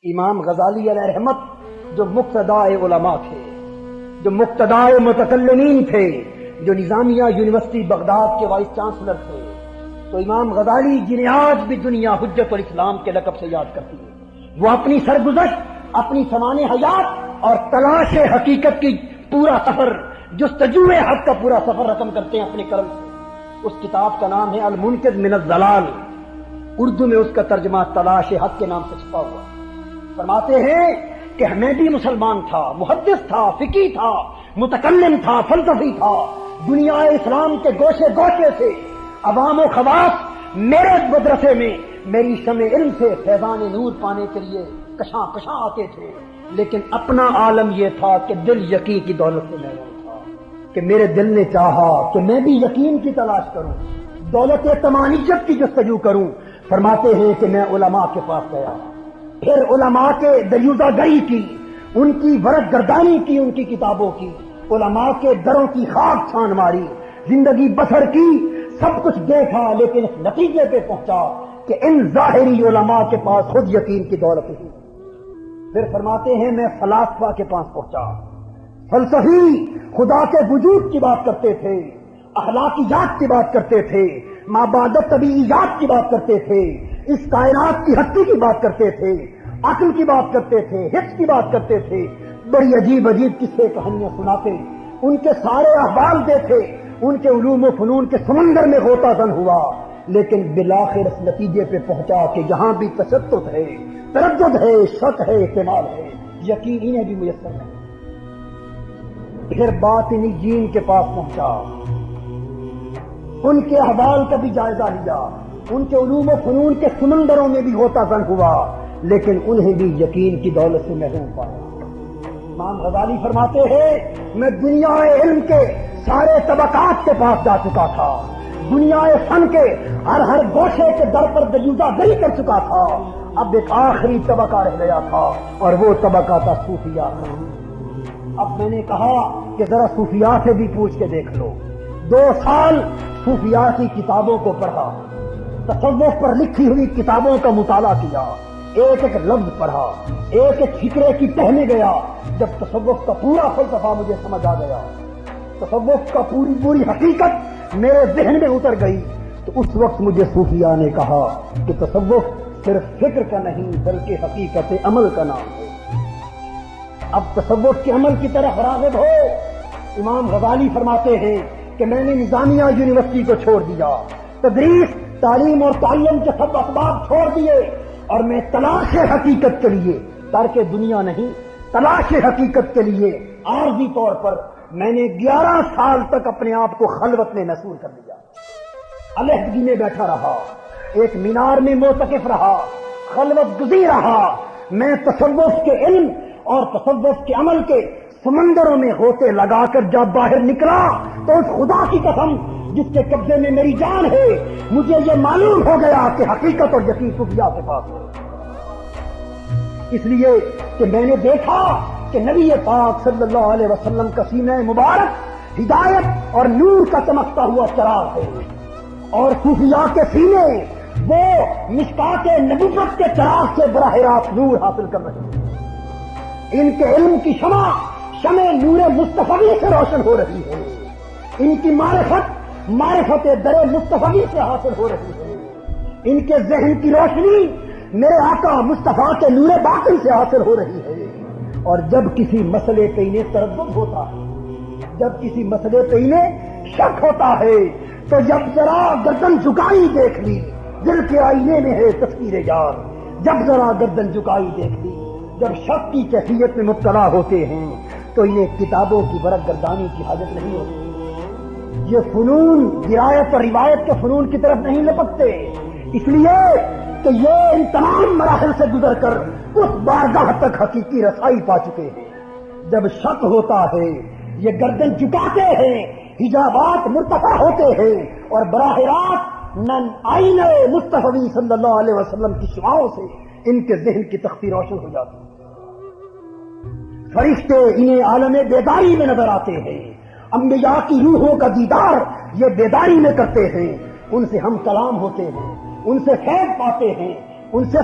امام غزالی علیہ رحمت جو مقتدائے علماء تھے، جو مقتدائے متکلمین تھے، جو نظامیہ یونیورسٹی بغداد کے وائس چانسلر تھے، تو امام غزالی جنہیں آج بھی دنیا حجت الاسلام کے لقب سے یاد کرتی ہے، وہ اپنی سرگزشت، اپنی سمان حیات اور تلاش حقیقت کی پورا سفر، جستجو حق کا پورا سفر رقم کرتے ہیں اپنے قلم سے۔ اس کتاب کا نام ہے المنقذ من الضلال، اردو میں اس کا ترجمہ تلاش حق کے نام سے چھپا ہوا۔ فرماتے ہیں کہ میں بھی مسلمان تھا، محدث تھا، فقی تھا، متکلم تھا، فلسفی تھا، دنیا اسلام کے گوشے گوشے سے عوام و خواص میرے مدرسے میں میری شمع علم سے فیضان نور پانے کے لیے کشاں کشاں آتے تھے، لیکن اپنا عالم یہ تھا کہ دل یقین کی دولت سے محروم تھا، کہ میرے دل نے چاہا کہ میں بھی یقین کی تلاش کروں، دولت تمانیت کی جستجو کروں۔ فرماتے ہیں کہ میں علماء کے پاس گیا، پھر علماء کے دریوزہ گئی کی، ان کی ورق گردانی کی، ان کی کتابوں کی، علماء کے دروں کی خاک چھان ماری، زندگی بسر کی، سب کچھ دیکھا، لیکن اس نتیجے پہ پہنچا کہ ان ظاہری علماء کے پاس خود یقین کی دولت ہی۔ پھر فرماتے ہیں میں فلاسفہ کے پاس پہنچا، فلسفی خدا کے وجود کی بات کرتے تھے، اخلاقیات کی بات کرتے تھے، مابعد طبیعیات کی بات کرتے تھے، اس کائنات کی ہستی کی بات کرتے تھے، عقل کی بات کرتے تھے، حس کی بات کرتے تھے، بڑی عجیب عجیب قصے کہانیاں سناتے، ان کے سارے احوال دیکھے، ان کے علوم و فنون کے سمندر میں غوطہ زن ہوا، لیکن بالآخر اس نتیجے پہ پہنچا کہ جہاں بھی تشدد ہے، تردد ہے، شک ہے، احتمال ہے، یقین انہیں بھی میسر نہیں۔ پھر باطنی جین کے پاس پہنچا، ان کے احوال کا بھی جائزہ لیا، ان کے علوم و فنون کے سمندروں میں بھی غوطہ زن ہوا، لیکن انہیں بھی یقین کی دولت سے محروم پایا۔ امام غزالی فرماتے ہیں میں دنیا علم کے سارے طبقات کے پاس جا چکا تھا، دنیا فن کے ہر گوشے کے در پر دریوزہ گری کر چکا تھا، اب ایک آخری طبقہ رہ گیا تھا اور وہ طبقہ تھا صوفیاء کا۔ اب میں نے کہا کہ ذرا صوفیاء سے بھی پوچھ کے دیکھ لو۔ 2 سال صوفیاء کی کتابوں کو پڑھا، تصوف پر لکھی ہوئی کتابوں کا مطالعہ کیا، ایک ایک لفظ پڑھا، ایک ایک فکرے کی تہ میں گیا۔ جب تصوف کا پورا فلسفہ مجھے سمجھ آ گیا، تصوف کا پوری حقیقت میرے ذہن میں اتر گئی، تو اس وقت مجھے صوفیاء نے کہا کہ تصوف صرف فکر کا نہیں بلکہ حقیقت عمل کا نام ہے۔ اب تصوف کے عمل کی طرف راغب ہو۔ امام غزالی فرماتے ہیں کہ میں نے نظامیہ یونیورسٹی کو چھوڑ دیا، تدریس، تعلیم اور تعلم کے سب اسباب چھوڑ دیے، اور میں تلاش حقیقت کے لیے، ترک دنیا نہیں، تلاش حقیقت کے لیے عارضی طور پر میں نے 11 سال تک اپنے آپ کو خلوت میں محصور کر لیا، علیحدگی میں بیٹھا رہا، ایک مینار میں معتکف رہا، خلوت گزی رہا۔ میں تصوف کے علم اور تصوف کے عمل کے سمندروں میں ہوتے لگا کر جب باہر نکلا تو اس خدا کی قسم جس کے قبضے میں میری جان ہے، مجھے یہ معلوم ہو گیا کہ حقیقت اور یقین صوفیاء کے پاس ہے۔ اس لیے کہ میں نے دیکھا کہ نبی پاک صلی اللہ علیہ وسلم کا سینہ مبارک ہدایت اور نور کا چمکتا ہوا چراغ ہے، اور صوفیاء کے سینے وہ مشکات نبوت کے چراغ سے براہ راست نور حاصل کر رہے ہیں۔ ان کے علم کی شمع نور مصطفی سے روشن ہو رہی ہے، ان کی معرفت در مصطفی سے حاصل ہو رہی ہے، ان کے ذہن کی روشنی میرے آقا مصطفیٰ کے نور باطن سے حاصل ہو رہی ہے۔ اور جب کسی مسئلے پہ انہیں تردد ہوتا ہے، جب کسی مسئلے پہ انہیں شک ہوتا ہے، تو جب ذرا گردن جھکائی دیکھ لی، دل کے آئینے میں ہے تصویر یار، جب ذرا گردن جھکائی دیکھ لی، جب شک کی کیفیت میں مبتلا ہوتے ہیں تو انہیں کتابوں کی ورق گردانی کی حاجت نہیں ہوتی۔ یہ فنون درایت اور روایت کے فنون کی طرف نہیں لپکتے، اس لیے کہ یہ ان تمام مراحل سے گزر کر اس بارگاہ تک حقیقی رسائی پا چکے ہیں۔ جب شک ہوتا ہے یہ گردن جھکاتے ہیں، حجابات مرتفع ہوتے ہیں، اور براہ راست آئینہ مصطفی صلی اللہ علیہ وسلم کی شعاعوں سے ان کے ذہن کی تختی روشن ہو جاتی ہے۔ فرشتے انہیں عالم بیداری میں نظر آتے ہیں، انبیاء کی روحوں کا دیدار یہ بیداری میں کرتے ہیں، ان سے ہم کلام ہوتے ہیں، ان سے فیض پاتے ہیں، ان سے